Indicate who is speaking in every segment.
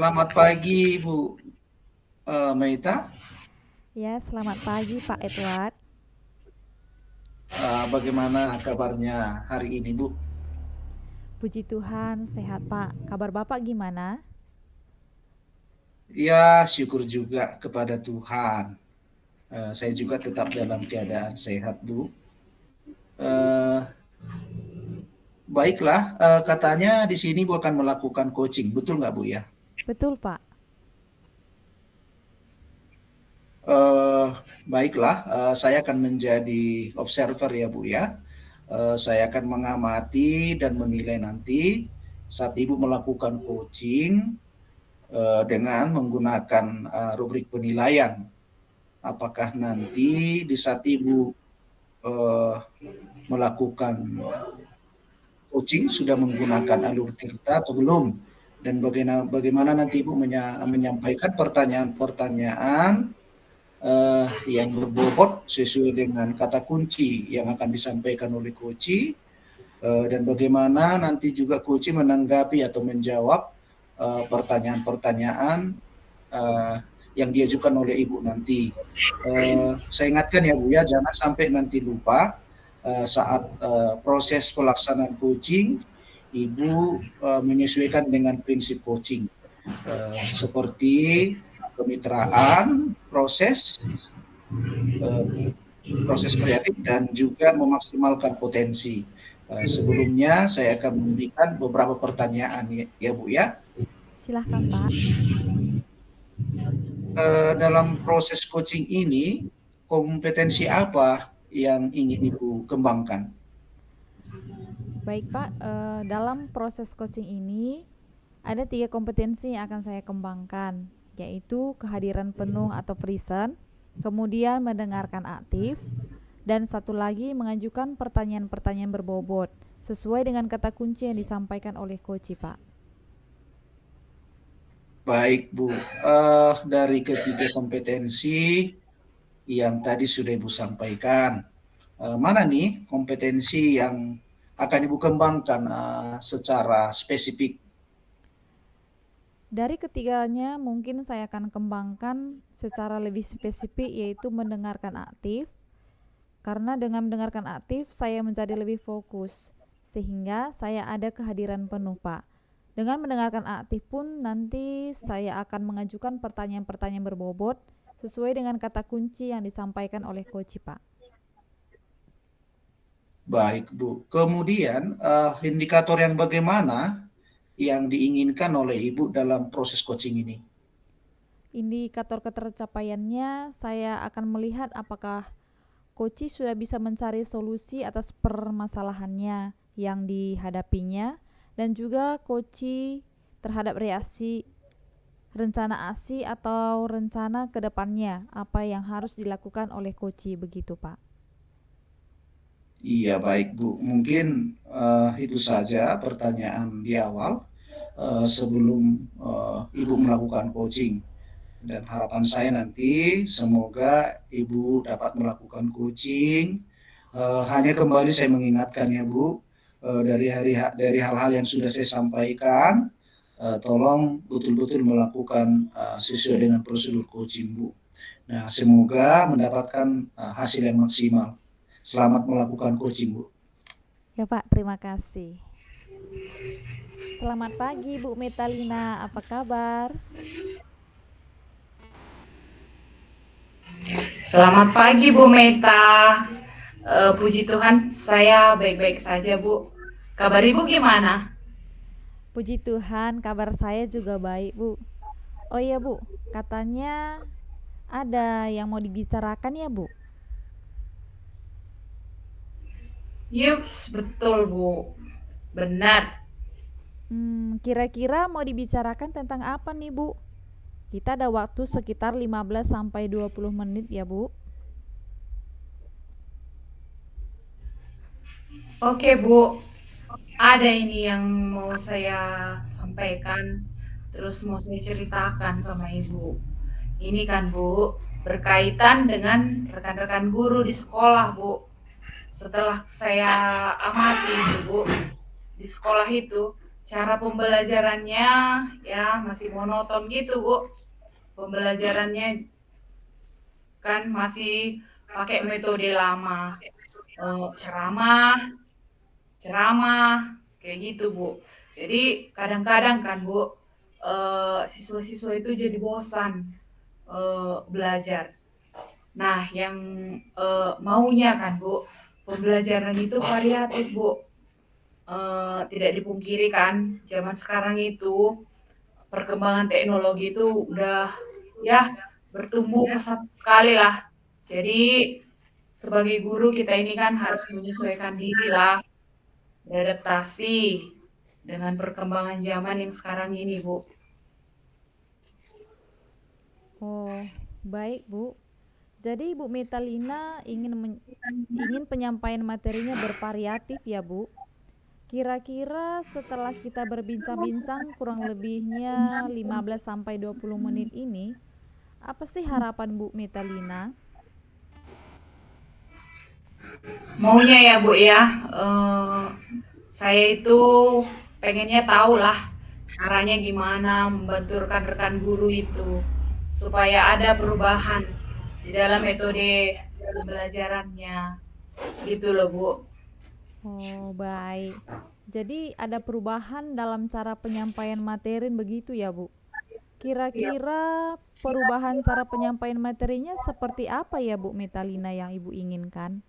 Speaker 1: Selamat pagi, Bu Meita.
Speaker 2: Ya, selamat pagi Pak Edward.
Speaker 1: Bagaimana kabarnya hari ini, Bu?
Speaker 2: Puji Tuhan, sehat Pak. Kabar Bapak gimana?
Speaker 1: Ya, syukur juga kepada Tuhan. Saya juga tetap dalam keadaan sehat, Bu. Eh, Baiklah, katanya di sini Bu akan melakukan coaching, betul nggak, Bu ya?
Speaker 2: Betul Pak.
Speaker 1: Eh, Baiklah, saya akan menjadi observer ya, Bu ya. Saya akan mengamati dan menilai nanti saat Ibu melakukan coaching dengan menggunakan rubrik penilaian. Apakah nanti di saat Ibu uh, melakukan coaching sudah menggunakan alur tirta atau belum? Dan bagaimana nanti Ibu menyampaikan pertanyaan-pertanyaan yang berbobot sesuai dengan kata kunci yang akan disampaikan oleh coach, dan bagaimana nanti juga coach menanggapi atau menjawab pertanyaan-pertanyaan uh, yang diajukan oleh Ibu nanti. Saya ingatkan ya Bu ya, jangan sampai nanti lupa saat proses pelaksanaan coaching, Ibu menyesuaikan dengan prinsip coaching seperti kemitraan, proses kreatif dan juga memaksimalkan potensi. Sebelumnya saya akan memberikan beberapa pertanyaan ya Bu ya.
Speaker 2: Silahkan Pak.
Speaker 1: Dalam proses coaching ini, kompetensi apa yang ingin Ibu kembangkan?
Speaker 2: Baik Pak, dalam proses coaching ini ada 3 kompetensi yang akan saya kembangkan, yaitu kehadiran penuh atau present, kemudian mendengarkan aktif, dan satu lagi mengajukan pertanyaan-pertanyaan berbobot sesuai dengan kata kunci yang disampaikan oleh coach Pak.
Speaker 1: Baik Bu, dari ketiga kompetensi yang tadi sudah Ibu sampaikan, mana nih kompetensi yang akan Ibu kembangkan secara spesifik?
Speaker 2: Dari ketiganya mungkin saya akan kembangkan secara lebih spesifik, yaitu mendengarkan aktif, karena dengan mendengarkan aktif saya menjadi lebih fokus sehingga saya ada kehadiran penuh Pak. Dengan mendengarkan aktif pun nanti saya akan mengajukan pertanyaan-pertanyaan berbobot sesuai dengan kata kunci yang disampaikan oleh coach Pak.
Speaker 1: Baik Bu, kemudian indikator yang bagaimana yang diinginkan oleh Ibu dalam proses coaching ini?
Speaker 2: Indikator ketercapaiannya saya akan melihat apakah coach sudah bisa mencari solusi atas permasalahannya yang dihadapinya, dan juga coach terhadap reaksi rencana ASI atau rencana ke depannya, apa yang harus dilakukan oleh coach, begitu Pak.
Speaker 1: Iya baik Bu, mungkin itu saja pertanyaan di awal sebelum Ibu melakukan coaching. Dan harapan saya nanti semoga Ibu dapat melakukan coaching. Hanya kembali saya mengingatkan ya Bu, dari hal-hal yang sudah saya sampaikan, tolong betul-betul melakukan sesuai dengan prosedur coaching Bu. Nah, semoga mendapatkan hasil yang maksimal. Selamat melakukan coaching Bu.
Speaker 2: Ya Pak, terima kasih. Selamat pagi Bu Metalina, apa kabar?
Speaker 3: Selamat pagi Bu Meta. Puji Tuhan saya baik-baik saja Bu. Kabar Ibu gimana?
Speaker 2: Puji Tuhan, kabar saya juga baik Bu. Oh iya Bu, katanya ada yang mau dibicarakan ya Bu?
Speaker 3: Yups, betul Bu. Benar.
Speaker 2: Kira-kira mau dibicarakan tentang apa nih Bu? Kita ada waktu sekitar 15 sampai 20 menit ya Bu.
Speaker 3: Oke Bu, ada ini yang mau saya sampaikan. Terus mau saya ceritakan sama Ibu. Ini kan Bu, berkaitan dengan rekan-rekan guru di sekolah Bu. Setelah saya amati Bu, di sekolah itu cara pembelajarannya ya masih monoton gitu, Bu. Pembelajarannya kan masih pakai metode lama, ceramah ceramah, kayak gitu, Bu. Jadi kadang-kadang kan, Bu, siswa-siswa itu jadi bosan, belajar. Nah, yang, maunya kan, Bu, pembelajaran itu variatif, Bu. Tidak dipungkiri kan, zaman sekarang itu perkembangan teknologi itu udah ya bertumbuh pesat sekali lah. Jadi sebagai guru kita ini kan harus menyesuaikan diri lah, beradaptasi dengan perkembangan zaman yang sekarang ini, Bu.
Speaker 2: Oh, baik, Bu. Jadi Bu Metalina ingin penyampaian materinya bervariatif ya, Bu. Kira-kira setelah kita berbincang-bincang kurang lebihnya 15 sampai 20 menit ini, apa sih harapan Bu Metalina?
Speaker 3: Maunya ya, Bu, ya, eee, saya itu pengennya tahu lah caranya gimana membantu rekan-rekan guru itu, supaya ada perubahan di dalam metode pembelajarannya, gitu loh, Bu.
Speaker 2: Oh, baik. Jadi ada perubahan dalam cara penyampaian materi begitu ya, Bu? Kira-kira perubahan cara penyampaian materinya seperti apa ya, Bu Metalina yang Ibu inginkan?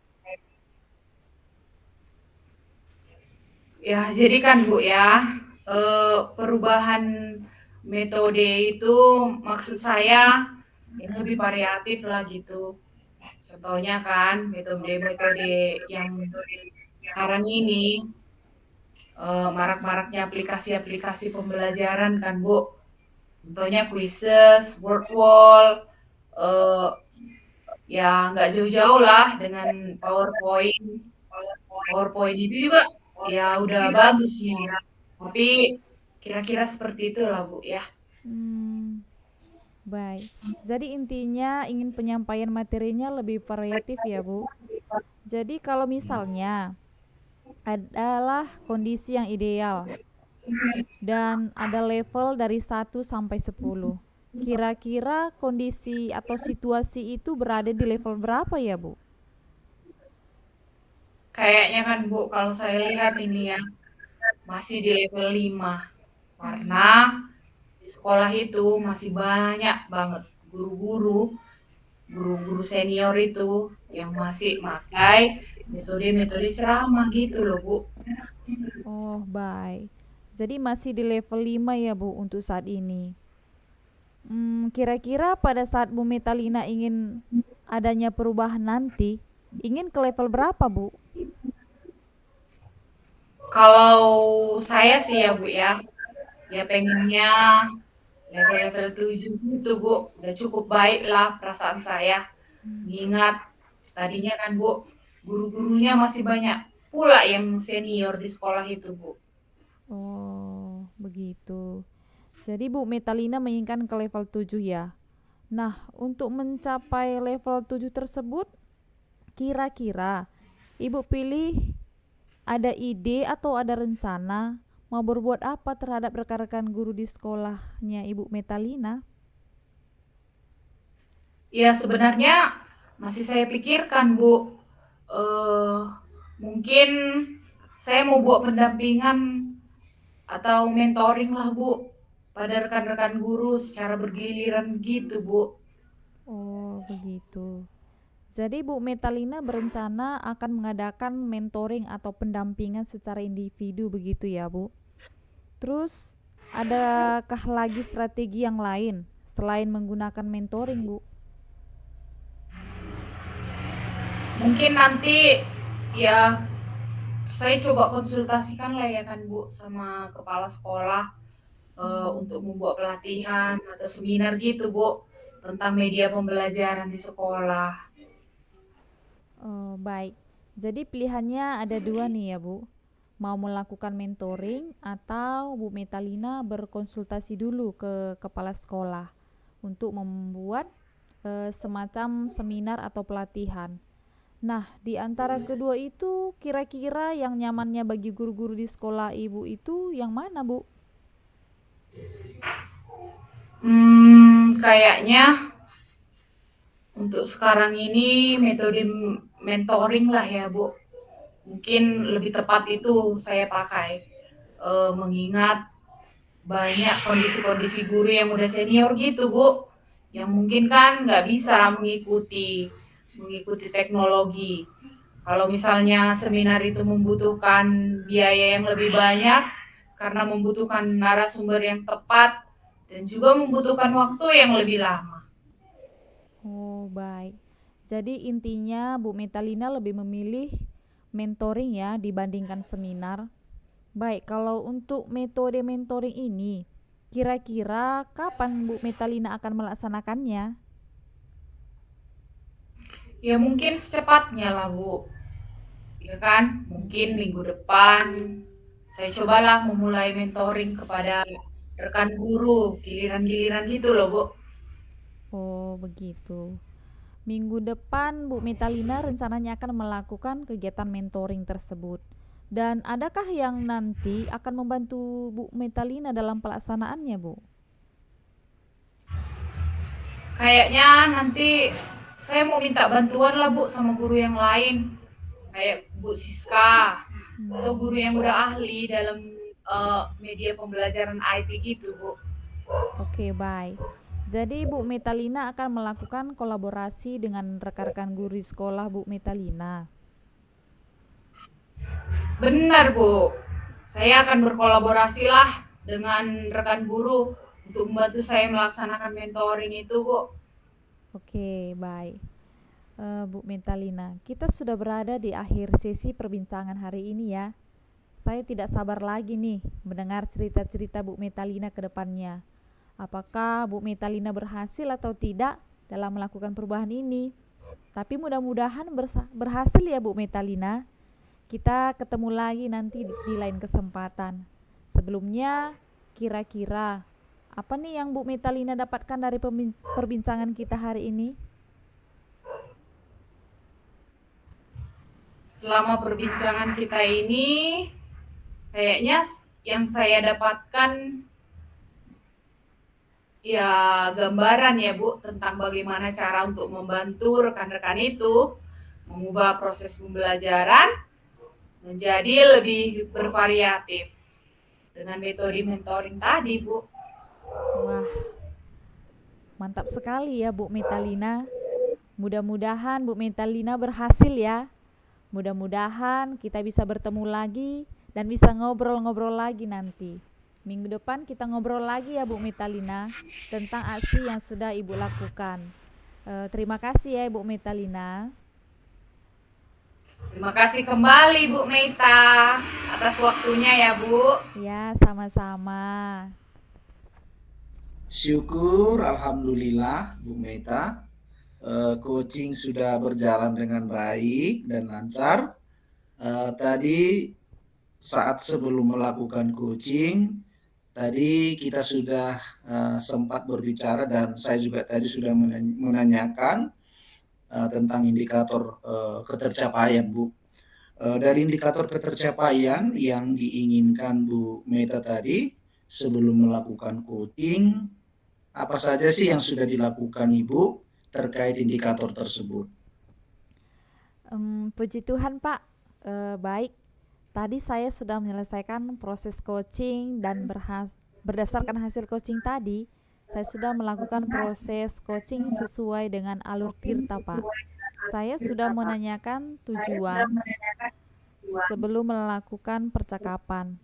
Speaker 3: Ya, jadi kan, Bu, ya, perubahan metode itu maksud saya yang lebih variatif lah gitu. Contohnya kan metode-metode yang sekarang ini, marak-maraknya aplikasi-aplikasi pembelajaran kan, Bu. Contohnya quizzes, word wall, eee, ya nggak jauh-jauh lah dengan PowerPoint. PowerPoint itu juga ya udah bagus sih, tapi kira-kira seperti itulah, Bu, ya.
Speaker 2: Hmm, baik. Jadi intinya ingin penyampaian materinya lebih variatif ya, Bu. Jadi kalau misalnya adalah kondisi yang ideal dan ada level dari 1 sampai 10. Kira-kira kondisi atau situasi itu berada di level berapa ya, Bu?
Speaker 3: Kayaknya kan, Bu, kalau saya lihat ini ya, masih di level 5 karena di sekolah itu masih banyak banget guru-guru, guru-guru senior itu yang masih pakai metode-metode ceramah gitu loh, Bu.
Speaker 2: Oh, baik. Jadi masih di level 5 ya, Bu, untuk saat ini. Kira-kira pada saat Bu Metalina ingin adanya perubahan nanti, ingin ke level berapa, Bu?
Speaker 3: Kalau saya sih ya, Bu, ya, ya pengennya level-level 7 gitu, Bu. Udah cukup baik lah perasaan saya. Mengingat tadinya kan, Bu, guru-gurunya masih banyak pula yang senior di sekolah itu, Bu.
Speaker 2: Oh, begitu. Jadi Bu Metalina menginginkan ke level 7 ya. Nah, untuk mencapai level 7 tersebut, kira-kira Ibu pilih ada ide atau ada rencana mau berbuat apa terhadap rekan-rekan guru di sekolahnya Ibu Metalina?
Speaker 3: Ya sebenarnya masih saya pikirkan, Bu. Eh, Mungkin saya mau buat pendampingan atau mentoring lah, Bu, pada rekan-rekan guru secara bergiliran gitu, Bu.
Speaker 2: Oh, begitu. Jadi Bu Metalina berencana akan mengadakan mentoring atau pendampingan secara individu begitu ya, Bu? Terus adakah lagi strategi yang lain selain menggunakan mentoring, Bu?
Speaker 3: Mungkin nanti ya saya coba konsultasikan lah ya kan, Bu, sama kepala sekolah untuk membuat pelatihan atau seminar gitu, Bu, tentang media pembelajaran di sekolah.
Speaker 2: Oh, baik. Jadi pilihannya ada dua nih ya, Bu. Mau melakukan mentoring atau Bu Metalina berkonsultasi dulu ke kepala sekolah untuk membuat semacam seminar atau pelatihan. Nah, di antara kedua itu kira-kira yang nyamannya bagi guru-guru di sekolah ibu itu yang mana, Bu?
Speaker 3: Kayaknya untuk sekarang ini metode mentoring lah ya, Bu. Mungkin lebih tepat itu saya pakai, mengingat banyak kondisi-kondisi guru yang udah senior gitu, Bu, yang mungkin kan nggak bisa mengikuti teknologi. Kalau misalnya seminar itu membutuhkan biaya yang lebih banyak, karena membutuhkan narasumber yang tepat dan juga membutuhkan waktu yang lebih lama.
Speaker 2: Oh, baik. Jadi intinya Bu Metalina lebih memilih mentoring ya dibandingkan seminar. Baik, kalau untuk metode mentoring ini, kira-kira kapan Bu Metalina akan melaksanakannya?
Speaker 3: Ya mungkin secepatnya lah, Bu. Ya kan? Mungkin minggu depan saya cobalah memulai mentoring kepada rekan guru, giliran-giliran gitu loh, Bu.
Speaker 2: Oh, begitu. Minggu depan Bu Metalina rencananya akan melakukan kegiatan mentoring tersebut. Dan adakah yang nanti akan membantu Bu Metalina dalam pelaksanaannya, Bu?
Speaker 3: Kayaknya nanti saya mau minta bantuan lah, Bu, sama guru yang lain. Kayak Bu Siska atau
Speaker 2: Hmm.
Speaker 3: guru yang udah ahli dalam media pembelajaran IT gitu, Bu.
Speaker 2: Oke, baik. Jadi Bu Metalina akan melakukan kolaborasi dengan rekan-rekan guru di sekolah Bu Metalina.
Speaker 3: Benar, Bu. Saya akan berkolaborasi lah dengan rekan guru untuk membantu saya melaksanakan mentoring itu, Bu.
Speaker 2: Oke, baik. Bu Metalina, kita sudah berada di akhir sesi perbincangan hari ini ya. Saya tidak sabar lagi nih mendengar cerita-cerita Bu Metalina ke depannya. Apakah Bu Metalina berhasil atau tidak dalam melakukan perubahan ini? Tapi mudah-mudahan berhasil ya Bu Metalina. Kita ketemu lagi nanti di lain kesempatan. Sebelumnya, kira-kira apa nih yang Bu Metalina dapatkan dari perbincangan kita hari ini?
Speaker 3: Selama perbincangan kita ini, kayaknya yang saya dapatkan ya gambaran ya, Bu, tentang bagaimana cara untuk membantu rekan-rekan itu mengubah proses pembelajaran menjadi lebih bervariatif dengan metode mentoring tadi, Bu.
Speaker 2: Wah, mantap sekali ya Bu Metalina. Mudah-mudahan Bu Metalina berhasil ya. Mudah-mudahan kita bisa bertemu lagi dan bisa ngobrol-ngobrol lagi nanti. Minggu depan kita ngobrol lagi ya Bu Metalina tentang aksi yang sudah Ibu lakukan. Terima kasih ya Bu Metalina.
Speaker 3: Terima kasih kembali Bu Meita atas waktunya ya, Bu.
Speaker 2: Ya, sama-sama.
Speaker 1: Syukur, alhamdulillah, Bu Meta. Coaching sudah berjalan dengan baik dan lancar. Tadi saat sebelum melakukan coaching, tadi kita sudah sempat berbicara dan saya juga tadi sudah menanyakan tentang indikator ketercapaian, Bu. Dari indikator ketercapaian yang diinginkan Bu Meta tadi sebelum melakukan coaching, apa saja sih yang sudah dilakukan Ibu terkait indikator tersebut?
Speaker 2: Puji Tuhan Pak. Baik. Tadi saya sudah menyelesaikan proses coaching dan berdasarkan hasil coaching tadi, saya sudah melakukan proses coaching sesuai dengan alur Tirta, Pak. Saya sudah menanyakan tujuan sebelum melakukan percakapan.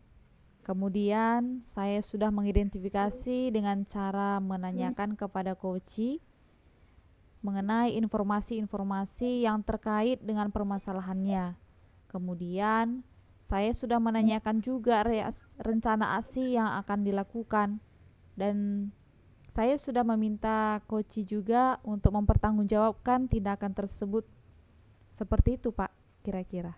Speaker 2: Kemudian, saya sudah mengidentifikasi dengan cara menanyakan kepada coach mengenai informasi-informasi yang terkait dengan permasalahannya. Kemudian, saya sudah menanyakan juga rencana aksi yang akan dilakukan dan saya sudah meminta coach juga untuk mempertanggungjawabkan tindakan tersebut. Seperti itu, Pak, kira-kira.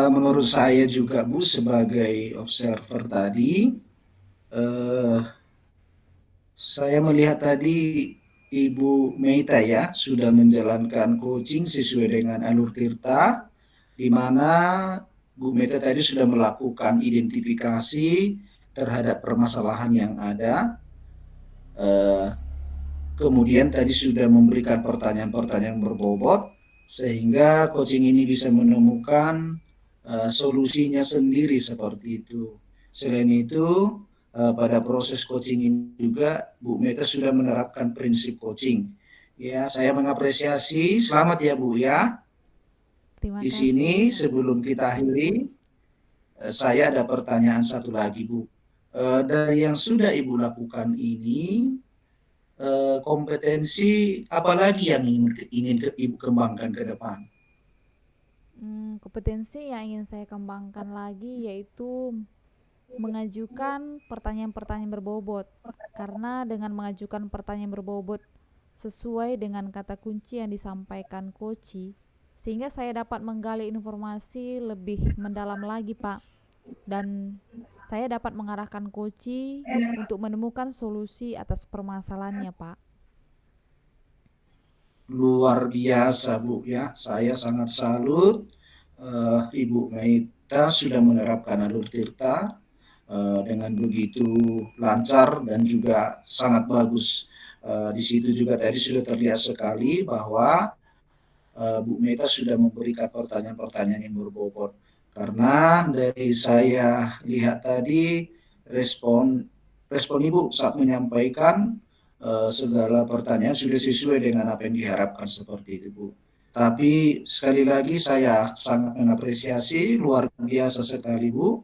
Speaker 1: Menurut saya juga Bu sebagai observer tadi, saya melihat tadi Ibu Meita ya sudah menjalankan coaching sesuai dengan alur Tirta, di mana Bu Meita tadi sudah melakukan identifikasi terhadap permasalahan yang ada. Eh, Kemudian tadi sudah memberikan pertanyaan-pertanyaan berbobot sehingga coaching ini bisa menemukan solusinya sendiri seperti itu. Selain itu, pada proses coaching ini juga Bu Meta sudah menerapkan prinsip coaching. Ya, saya mengapresiasi. Selamat ya Bu ya.
Speaker 2: Terima
Speaker 1: Di
Speaker 2: kasih.
Speaker 1: sini sebelum kita akhiri, saya ada pertanyaan satu lagi Bu. Dari yang sudah Ibu lakukan ini, kompetensi apa lagi yang ingin Ibu kembangkan ke depan?
Speaker 2: Kompetensi yang ingin saya kembangkan lagi yaitu mengajukan pertanyaan-pertanyaan berbobot. Karena dengan mengajukan pertanyaan berbobot sesuai dengan kata kunci yang disampaikan Koci, sehingga saya dapat menggali informasi lebih mendalam lagi, Pak. Dan saya dapat mengarahkan Koci untuk menemukan solusi atas permasalahannya, Pak.
Speaker 1: Luar biasa Bu ya, saya sangat salut. Ibu Meita sudah menerapkan alur Tirta dengan begitu lancar dan juga sangat bagus. Di situ juga tadi sudah terlihat sekali bahwa Bu Meta sudah memberikan pertanyaan-pertanyaan yang berbobot. Karena dari saya lihat tadi respon respon Ibu saat menyampaikan segala pertanyaan sudah sesuai dengan apa yang diharapkan seperti itu Bu. Tapi sekali lagi saya sangat mengapresiasi, luar biasa sekali Bu.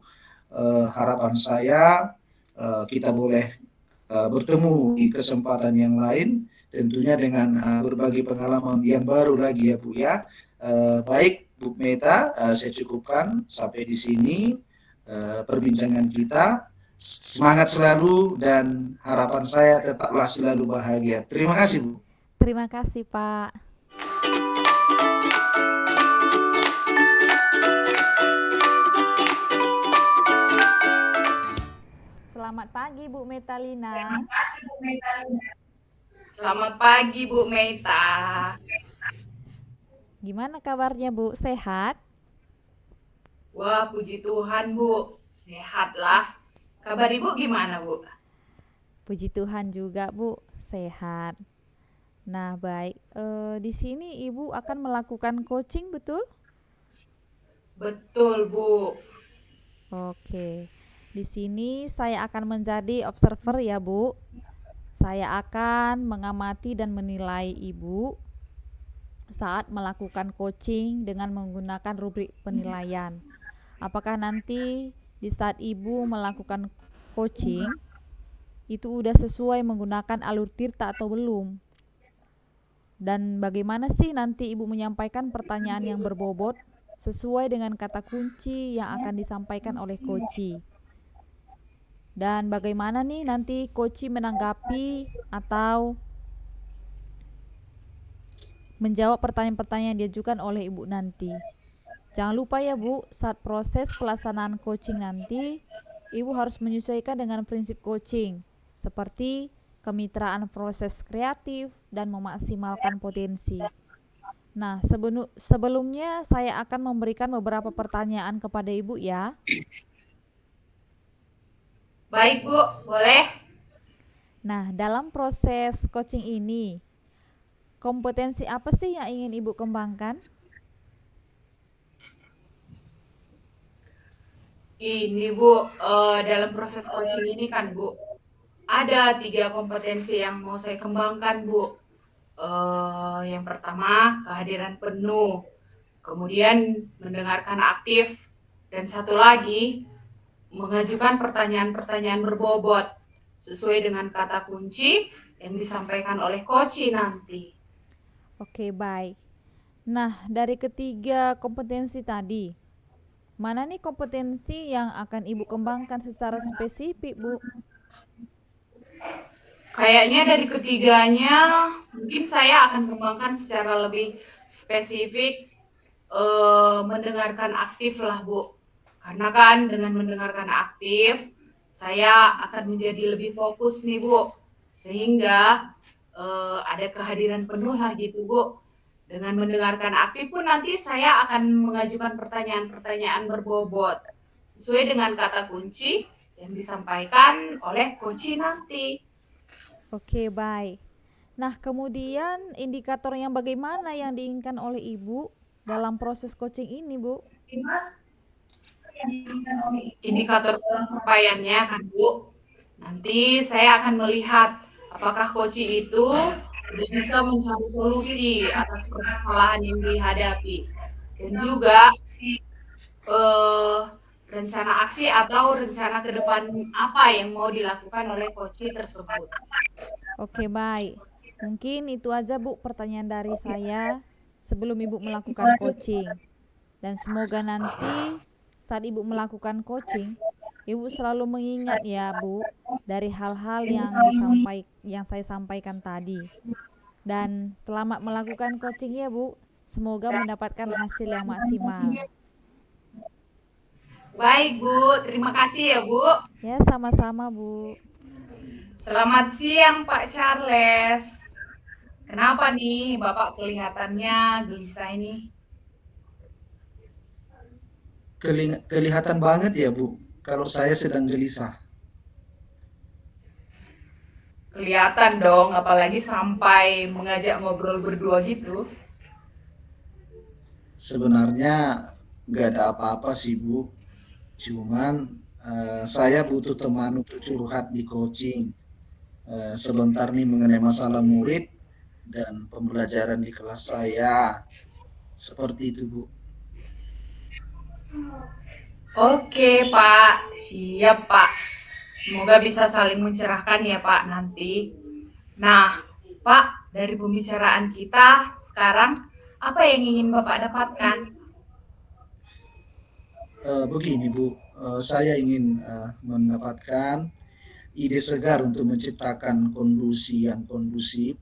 Speaker 1: Harapan saya kita boleh bertemu di kesempatan yang lain, tentunya dengan berbagi pengalaman yang baru lagi ya Bu ya. Baik Bu Meta, saya cukupkan sampai di sini perbincangan kita. Semangat selalu dan harapan saya tetaplah selalu bahagia. Terima kasih Bu.
Speaker 2: Terima kasih, Pak. Selamat pagi, Bu Metalina.
Speaker 3: Selamat pagi Bu Meita.
Speaker 2: Gimana kabarnya, Bu? Sehat?
Speaker 3: Wah, puji Tuhan Bu, sehatlah. Kabar Ibu gimana Bu?
Speaker 2: Puji Tuhan juga, Bu. Sehat. Nah, baik. Di sini Ibu akan melakukan coaching, betul?
Speaker 3: Betul Bu.
Speaker 2: Oke. Di sini saya akan menjadi observer ya, Bu. Saya akan mengamati dan menilai Ibu saat melakukan coaching dengan menggunakan rubrik penilaian. Apakah nanti di saat Ibu melakukan coaching itu udah sesuai menggunakan alur Tirta atau belum? Dan bagaimana sih nanti Ibu menyampaikan pertanyaan yang berbobot sesuai dengan kata kunci yang akan disampaikan oleh Koci? Dan bagaimana nih nanti Koci menanggapi atau menjawab pertanyaan-pertanyaan yang diajukan oleh Ibu nanti? Jangan lupa ya Bu, saat proses pelaksanaan coaching nanti, Ibu harus menyesuaikan dengan prinsip coaching, seperti kemitraan proses kreatif dan memaksimalkan potensi. Nah, sebelumnya saya akan memberikan beberapa pertanyaan kepada Ibu ya.
Speaker 3: Baik Bu, boleh?
Speaker 2: Nah, dalam proses coaching ini, kompetensi apa sih yang ingin Ibu kembangkan?
Speaker 3: Ini Bu, dalam proses coaching ini kan Bu, ada 3 kompetensi yang mau saya kembangkan Bu. Yang pertama kehadiran penuh, kemudian mendengarkan aktif, dan satu lagi mengajukan pertanyaan-pertanyaan berbobot sesuai dengan kata kunci yang disampaikan oleh Koci nanti.
Speaker 2: Oke, baik. Nah, dari ketiga kompetensi tadi, mana nih kompetensi yang akan Ibu kembangkan secara spesifik, Bu?
Speaker 3: Kayaknya dari ketiganya mungkin saya akan kembangkan secara lebih spesifik mendengarkan aktif lah Bu. Karena kan dengan mendengarkan aktif saya akan menjadi lebih fokus nih Bu. Sehingga ada kehadiran penuh lah gitu, Bu. Dengan mendengarkan aktif pun nanti saya akan mengajukan pertanyaan-pertanyaan berbobot sesuai dengan kata kunci yang disampaikan oleh coach nanti.
Speaker 2: Oke, baik. Nah, kemudian indikator yang bagaimana yang diinginkan oleh Ibu dalam proses coaching ini, Bu?
Speaker 3: Indikator pencapaiannya kan, Bu. Nanti saya akan melihat apakah coach itu sudah bisa mencari solusi atas permasalahan yang dihadapi dan juga eh, rencana aksi atau rencana ke depan apa yang mau dilakukan oleh coach tersebut.
Speaker 2: Oke, baik. Mungkin itu aja, Bu, pertanyaan dari saya sebelum Ibu melakukan coaching. Dan semoga nanti saat Ibu melakukan coaching, Ibu selalu mengingat ya, Bu, dari hal-hal yang saya sampaikan tadi. Dan selamat melakukan coaching ya, Bu. Semoga mendapatkan hasil yang maksimal.
Speaker 3: Baik, Bu. Terima kasih ya, Bu.
Speaker 2: Ya, sama-sama, Bu.
Speaker 3: Selamat siang, Pak Charles. Kenapa nih Bapak kelihatannya gelisah ini?
Speaker 1: Kelihatan banget ya Bu, kalau saya sedang gelisah.
Speaker 3: Kelihatan dong, apalagi sampai mengajak ngobrol berdua gitu.
Speaker 1: Sebenarnya nggak ada apa-apa sih Bu, cuman saya butuh teman untuk curhat di coaching. Sebentar nih mengenai masalah murid dan pembelajaran di kelas saya. Seperti itu Bu.
Speaker 3: Oke, Pak. Siap, Pak. Semoga bisa saling mencerahkan ya, Pak, nanti. Nah, Pak, dari pembicaraan kita sekarang, apa yang ingin Bapak dapatkan?
Speaker 1: Begini Bu, saya ingin mendapatkan ide segar untuk menciptakan kondisi yang kondusif.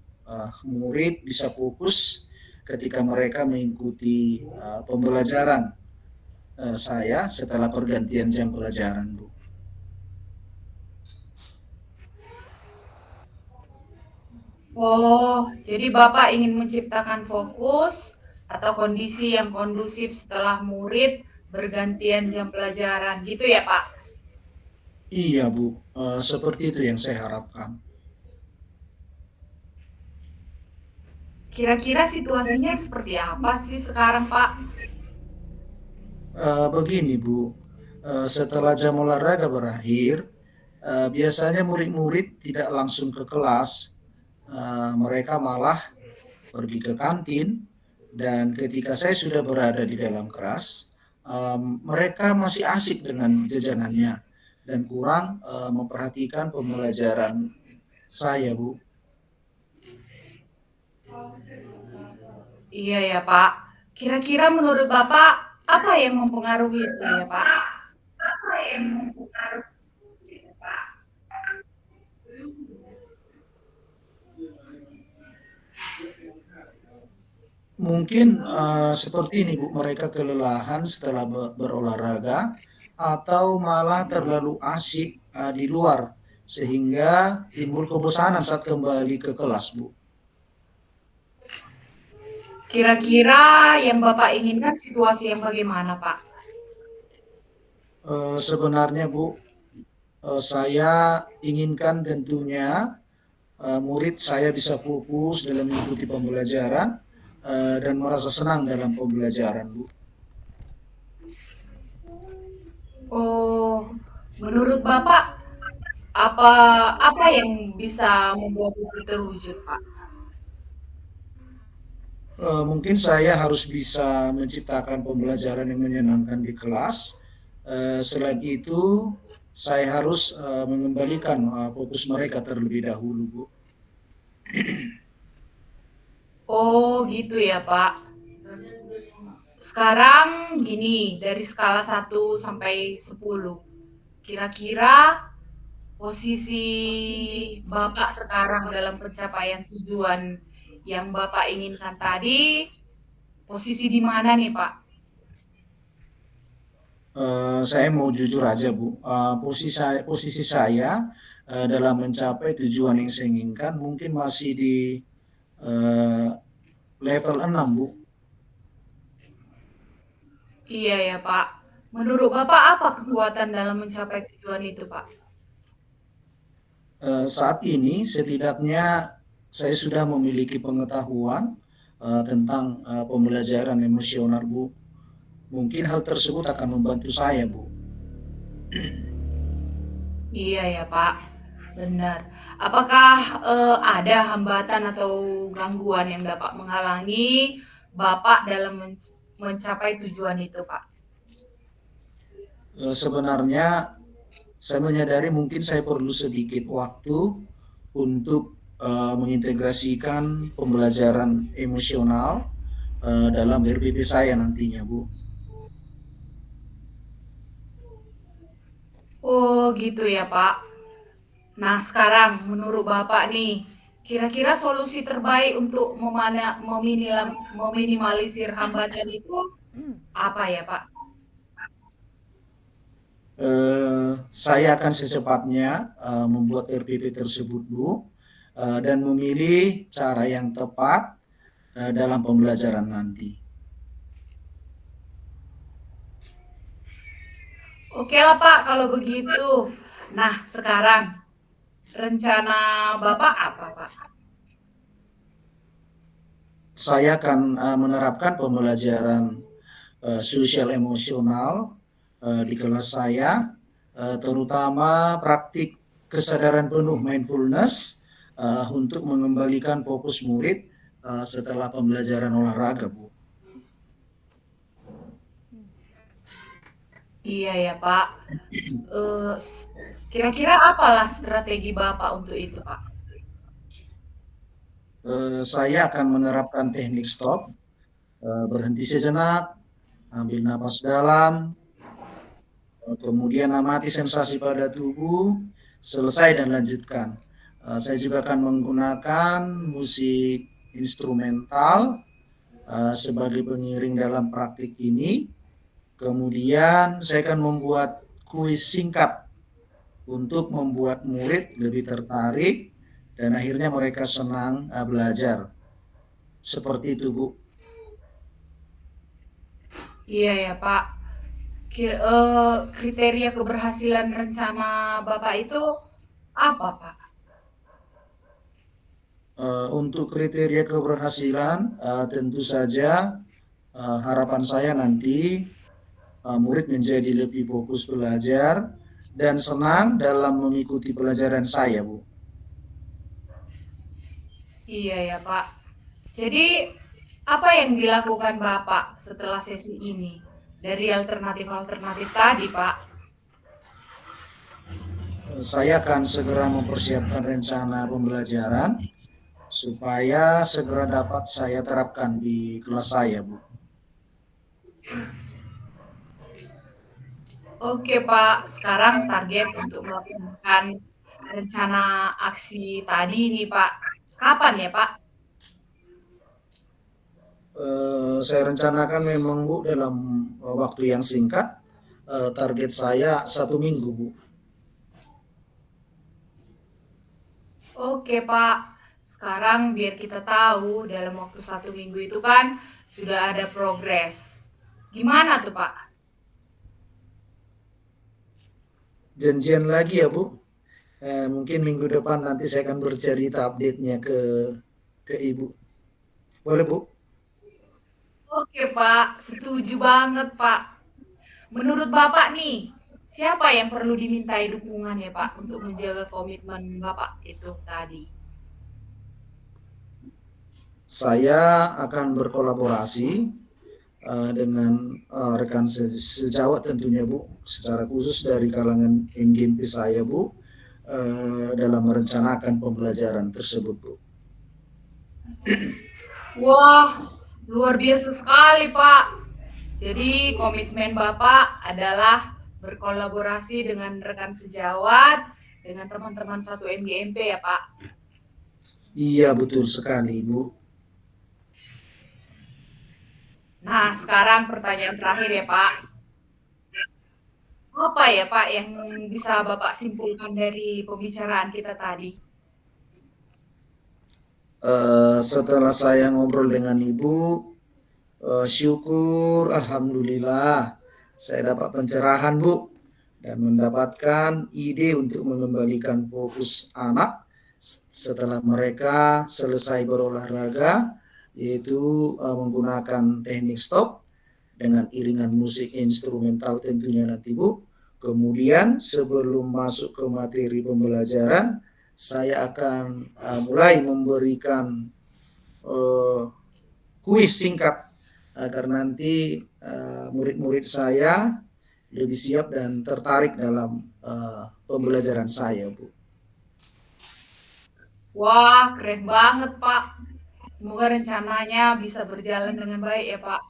Speaker 1: Murid bisa fokus ketika mereka mengikuti pembelajaran saya setelah pergantian jam pelajaran, Bu.
Speaker 3: Oh, jadi Bapak ingin menciptakan fokus atau kondisi yang kondusif setelah murid bergantian jam pelajaran, gitu ya, Pak?
Speaker 1: Iya, Bu. Seperti itu yang saya harapkan.
Speaker 3: Kira-kira situasinya seperti apa sih sekarang, Pak?
Speaker 1: Begini, Bu. Setelah jam olahraga berakhir, biasanya murid-murid tidak langsung ke kelas. Mereka malah pergi ke kantin, dan ketika saya sudah berada di dalam kelas, mereka masih asik dengan jajanannya dan kurang memperhatikan pembelajaran saya, Bu.
Speaker 3: Iya ya, Pak. Kira-kira menurut Bapak, apa yang mempengaruhi itu ya, Pak?
Speaker 1: Mungkin seperti ini Bu, mereka kelelahan setelah berolahraga atau malah terlalu asik di luar sehingga timbul kebosanan saat kembali ke kelas Bu.
Speaker 3: Kira-kira yang Bapak inginkan situasi yang bagaimana, Pak?
Speaker 1: Sebenarnya Bu, saya inginkan tentunya murid saya bisa fokus dalam mengikuti pembelajaran dan merasa senang dalam pembelajaran Bu.
Speaker 3: Oh, menurut Bapak apa apa yang bisa membuat itu terwujud, Pak?
Speaker 1: Mungkin saya harus bisa menciptakan pembelajaran yang menyenangkan di kelas. Selain itu, saya harus mengembalikan fokus mereka terlebih dahulu, Bu.
Speaker 3: Oh, gitu ya, Pak. Sekarang gini, dari skala 1 sampai 10, kira-kira posisi Bapak sekarang dalam pencapaian tujuan yang Bapak inginkan tadi, posisi di mana nih, Pak?
Speaker 1: Saya mau jujur aja Bu, posisi saya dalam mencapai tujuan yang saya inginkan mungkin masih di eh, level 6, Bu.
Speaker 3: Iya ya, Pak. Menurut Bapak apa kekuatan dalam mencapai tujuan itu, Pak?
Speaker 1: Saat ini setidaknya saya sudah memiliki pengetahuan tentang pembelajaran emosional, Bu. Mungkin hal tersebut akan membantu saya, Bu.
Speaker 3: Iya ya, Pak. Benar. Apakah ada hambatan atau gangguan yang dapat menghalangi Bapak dalam mencapai tujuan itu, Pak?
Speaker 1: Sebenarnya saya menyadari mungkin saya perlu sedikit waktu untuk mengintegrasikan pembelajaran emosional dalam RPP saya nantinya, Bu.
Speaker 3: Oh, gitu ya, Pak. Nah, sekarang menurut Bapak nih, kira-kira solusi terbaik untuk meminimalisir hambatan itu apa ya, Pak?
Speaker 1: Saya akan secepatnya membuat RPP tersebut, Bu, dan memilih cara yang tepat dalam pembelajaran nanti.
Speaker 3: Oke lah, Pak, kalau begitu. Nah, sekarang rencana Bapak apa, Pak?
Speaker 1: Saya akan menerapkan pembelajaran sosial emosional di kelas saya, terutama praktik kesadaran penuh mindfulness untuk mengembalikan fokus murid setelah pembelajaran olahraga, Bu.
Speaker 3: Iya ya, Pak. Eh, Kira-kira apalah strategi Bapak untuk itu, Pak?
Speaker 1: Saya akan menerapkan teknik stop, berhenti sejenak, ambil napas dalam, kemudian amati sensasi pada tubuh, selesai dan lanjutkan. Saya juga akan menggunakan musik instrumental sebagai pengiring dalam praktik ini. Kemudian saya akan membuat kuis singkat untuk membuat murid lebih tertarik dan akhirnya mereka senang belajar. Seperti itu, Bu.
Speaker 3: Iya ya, Pak. Kriteria keberhasilan rencana Bapak itu apa, Pak?
Speaker 1: Untuk kriteria keberhasilan, tentu saja harapan saya nanti murid menjadi lebih fokus belajar dan senang dalam mengikuti pelajaran saya, Bu.
Speaker 3: Iya ya, Pak. Jadi, apa yang dilakukan Bapak setelah sesi ini? Dari alternatif-alternatif tadi, Pak.
Speaker 1: Saya akan segera mempersiapkan rencana pembelajaran supaya segera dapat saya terapkan di kelas saya, Bu.
Speaker 3: Oke, Pak. Sekarang target untuk melaksanakan rencana aksi tadi nih, Pak. Kapan ya, Pak?
Speaker 1: Saya rencanakan memang, Bu, dalam waktu yang singkat. Target saya 1 minggu, Bu.
Speaker 3: Oke, Pak. Sekarang biar kita tahu dalam waktu 1 minggu itu kan sudah ada progres. Gimana tuh, Pak?
Speaker 1: Janjian lagi ya, Bu. Mungkin minggu depan nanti saya akan bercerita update-nya ke Ibu. Boleh, Bu?
Speaker 3: Oke, Pak. Setuju banget, Pak. Menurut Bapak nih, siapa yang perlu dimintai dukungan ya, Pak, untuk menjaga komitmen Bapak itu tadi?
Speaker 1: Saya akan berkolaborasi dengan rekan sejawat tentunya, Bu, secara khusus dari kalangan MGMP saya, Bu, dalam merencanakan pembelajaran tersebut, Bu.
Speaker 3: Wah, luar biasa sekali, Pak. Jadi komitmen Bapak adalah berkolaborasi dengan rekan sejawat, dengan teman-teman satu MGMP ya, Pak.
Speaker 1: Iya, betul sekali, Bu.
Speaker 3: Nah, sekarang pertanyaan terakhir ya, Pak. Apa ya Pak yang bisa Bapak simpulkan dari pembicaraan kita tadi?
Speaker 1: Setelah saya ngobrol dengan Ibu, syukur, alhamdulillah, saya dapat pencerahan, Bu, dan mendapatkan ide untuk mengembalikan fokus anak setelah mereka selesai berolahraga, yaitu menggunakan teknik stop dengan iringan musik instrumental tentunya nanti, Bu. Kemudian sebelum masuk ke materi pembelajaran, saya akan mulai memberikan uh, kuis singkat agar nanti murid-murid saya lebih siap dan tertarik dalam pembelajaran saya, Bu.
Speaker 3: Wah, keren banget Pak. Semoga rencananya bisa berjalan dengan baik ya Pak.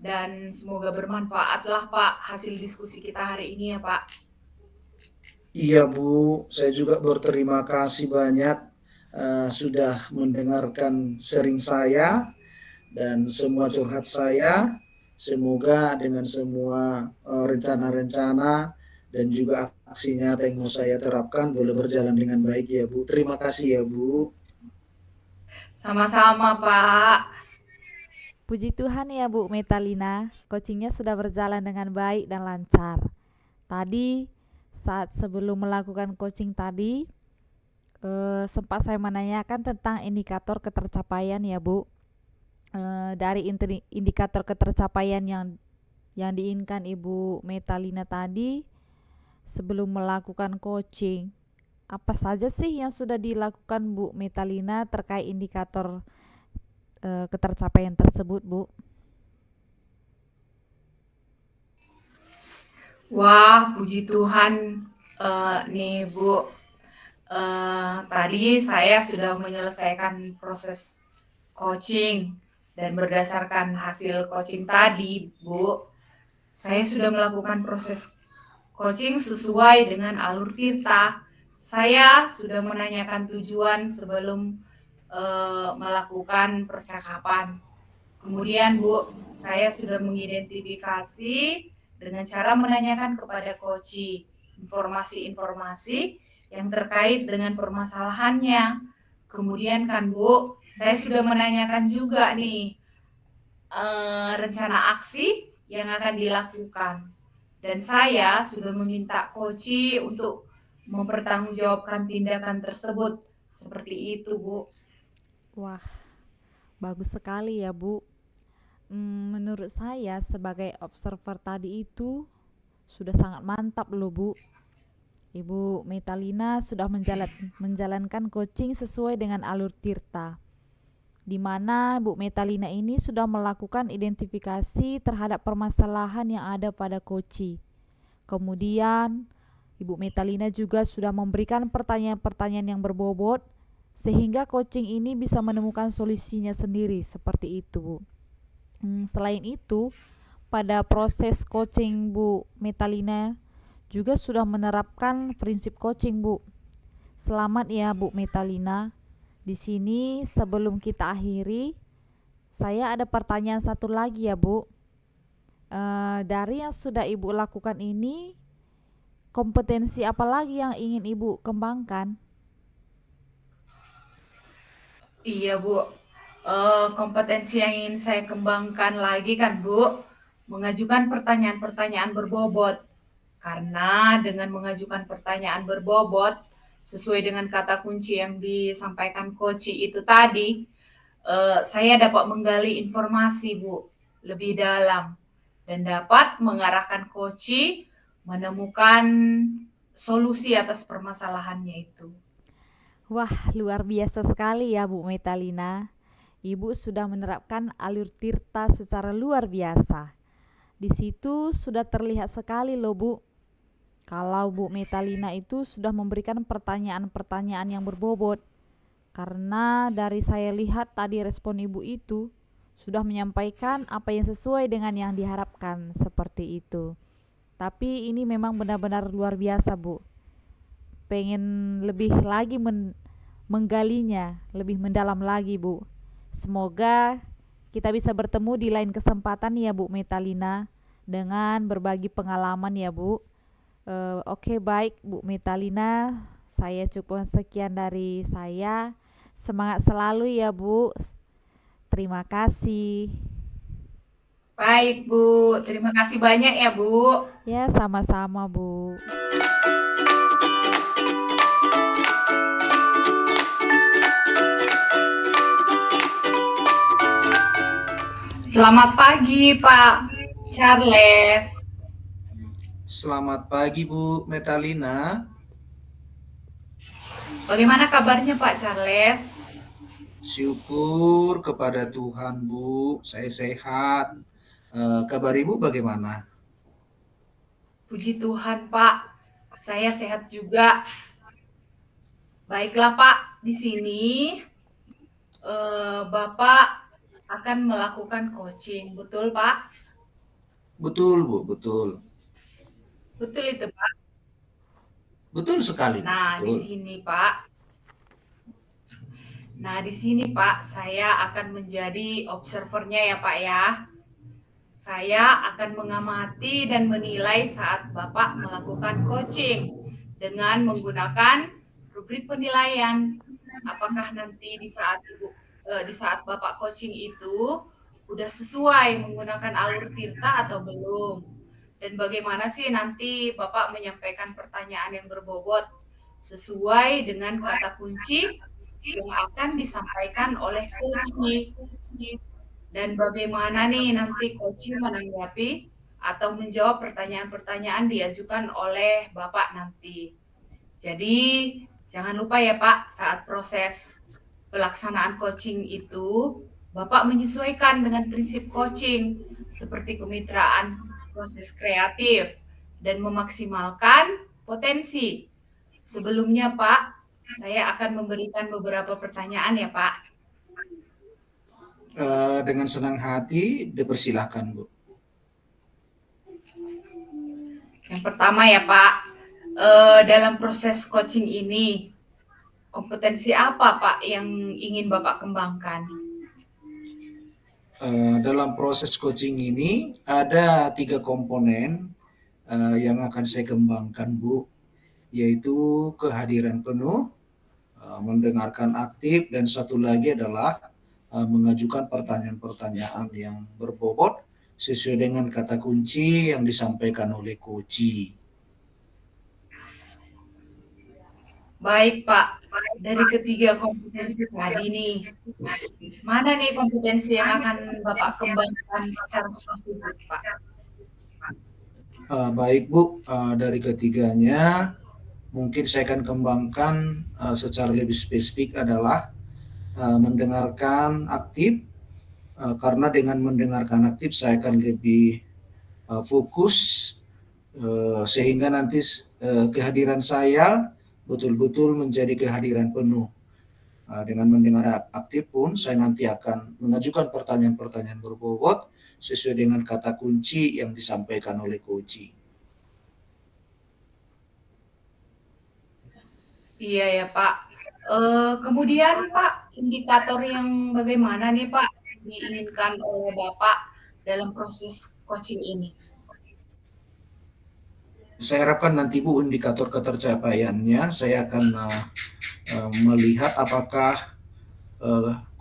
Speaker 3: Dan semoga bermanfaatlah Pak hasil diskusi kita hari ini ya Pak.
Speaker 1: Iya, Bu, saya juga berterima kasih banyak sudah mendengarkan sharing saya dan semua curhat saya. Semoga dengan semua rencana-rencana dan juga aksi nyata yang mau saya terapkan boleh berjalan dengan baik ya, Bu. Terima kasih ya, Bu.
Speaker 3: Sama-sama Pak.
Speaker 2: Puji Tuhan ya Bu Metalina, coachingnya sudah berjalan dengan baik dan lancar. Tadi saat sebelum melakukan coaching tadi, sempat saya menanyakan tentang indikator ketercapaian ya Bu. Dari indikator ketercapaian yang diinginkan Ibu Metalina tadi sebelum melakukan coaching, apa saja sih yang sudah dilakukan Bu Metalina terkait indikator ketercapaian tersebut, Bu?
Speaker 3: Wah, puji Tuhan nih Bu. Tadi saya sudah menyelesaikan proses coaching dan berdasarkan hasil coaching tadi, Bu, saya sudah melakukan proses coaching sesuai dengan alur Tirta. Saya sudah menanyakan tujuan sebelum melakukan percakapan. Kemudian Bu, saya sudah mengidentifikasi dengan cara menanyakan kepada coach informasi-informasi yang terkait dengan permasalahannya. Kemudian kan Bu, saya sudah menanyakan juga nih rencana aksi yang akan dilakukan. Dan saya sudah meminta coach untuk mempertanggungjawabkan tindakan tersebut. Seperti itu, Bu.
Speaker 2: Wah, bagus sekali ya Bu. Menurut saya sebagai observer tadi itu sudah sangat mantap loh Bu. Ibu Metalina sudah menjalankan coaching sesuai dengan alur Tirta, di mana Bu Metalina ini sudah melakukan identifikasi terhadap permasalahan yang ada pada coach. Kemudian Ibu Metalina juga sudah memberikan pertanyaan-pertanyaan yang berbobot sehingga coaching ini bisa menemukan solusinya sendiri seperti itu, Bu. Selain itu, pada proses coaching Bu Metalina juga sudah menerapkan prinsip coaching, Bu. Selamat ya Bu Metalina. Di sini sebelum kita akhiri, saya ada pertanyaan satu lagi ya Bu. Dari yang sudah Ibu lakukan ini, kompetensi apa lagi yang ingin Ibu kembangkan?
Speaker 3: Iya, Bu. Kompetensi yang ingin saya kembangkan lagi kan, Bu, mengajukan pertanyaan-pertanyaan berbobot. Karena dengan mengajukan pertanyaan berbobot, sesuai dengan kata kunci yang disampaikan coach itu tadi, saya dapat menggali informasi, Bu, lebih dalam dan dapat mengarahkan coach menemukan solusi atas permasalahannya itu.
Speaker 2: Wah, luar biasa sekali ya Bu Metalina. Ibu sudah menerapkan alur Tirta secara luar biasa. Di situ sudah terlihat sekali loh Bu, kalau Bu Metalina itu sudah memberikan pertanyaan-pertanyaan yang berbobot. Karena dari saya lihat tadi respon Ibu itu sudah menyampaikan apa yang sesuai dengan yang diharapkan seperti itu. Tapi ini memang benar-benar luar biasa Bu. Pengen lebih lagi menggalinya, lebih mendalam lagi Bu. Semoga kita bisa bertemu di lain kesempatan ya Bu Metalina dengan berbagi pengalaman ya Bu. Oke, baik Bu Metalina, saya cukup sekian dari saya. Semangat selalu ya Bu. Terima kasih.
Speaker 3: Baik, Bu. Terima kasih banyak ya, Bu.
Speaker 2: Ya, sama-sama Bu.
Speaker 3: Selamat pagi, Pak Charles.
Speaker 1: Selamat pagi Bu Metalina.
Speaker 3: Bagaimana kabarnya, Pak Charles?
Speaker 1: Syukur kepada Tuhan Bu, saya sehat. Kabar Ibu bagaimana?
Speaker 3: Puji Tuhan, Pak. Saya sehat juga. Baiklah, Pak. Di sini Bapak akan melakukan coaching, betul, Pak?
Speaker 1: Betul Bu, betul.
Speaker 3: Betul itu, Pak.
Speaker 1: Betul sekali Bu,
Speaker 3: Nah, di
Speaker 1: betul.
Speaker 3: sini, Pak. Nah, di sini, Pak, saya akan menjadi observernya ya, Pak ya. Saya akan mengamati dan menilai saat Bapak melakukan coaching dengan menggunakan rubrik penilaian. Apakah nanti di saat Bapak coaching itu udah sesuai menggunakan alur Tirta atau belum? Dan bagaimana sih nanti Bapak menyampaikan pertanyaan yang berbobot sesuai dengan kata kunci yang akan disampaikan oleh coaching? Dan bagaimana nih nanti coaching menanggapi atau menjawab pertanyaan-pertanyaan diajukan oleh Bapak nanti. Jadi jangan lupa ya Pak, saat proses pelaksanaan coaching itu, Bapak menyesuaikan dengan prinsip coaching seperti kemitraan proses kreatif dan memaksimalkan potensi. Sebelumnya Pak, saya akan memberikan beberapa pertanyaan ya Pak.
Speaker 1: Dengan senang hati, dipersilahkan Bu.
Speaker 3: Yang pertama ya Pak, dalam proses coaching ini, kompetensi apa Pak yang ingin Bapak kembangkan?
Speaker 1: Dalam proses coaching ini ada 3 komponen yang akan saya kembangkan Bu, yaitu kehadiran penuh, mendengarkan aktif, dan satu lagi adalah mengajukan pertanyaan-pertanyaan yang berbobot sesuai dengan kata kunci yang disampaikan oleh coach.
Speaker 3: Baik Pak, dari ketiga kompetensi tadi nih, mana nih kompetensi yang akan Bapak kembangkan secara spesifik Pak?
Speaker 1: Baik Bu, dari ketiganya mungkin saya akan kembangkan secara lebih spesifik adalah mendengarkan aktif, karena dengan mendengarkan aktif saya akan lebih fokus, sehingga nanti kehadiran saya betul-betul menjadi kehadiran penuh. Dengan mendengar aktif pun saya nanti akan mengajukan pertanyaan-pertanyaan berbobot sesuai dengan kata kunci yang disampaikan oleh coach.
Speaker 3: Iya ya Pak. Kemudian Pak, indikator yang bagaimana nih Pak diinginkan oleh Bapak dalam proses coaching ini?
Speaker 1: Saya harapkan nanti Bu, indikator ketercapaiannya saya akan melihat apakah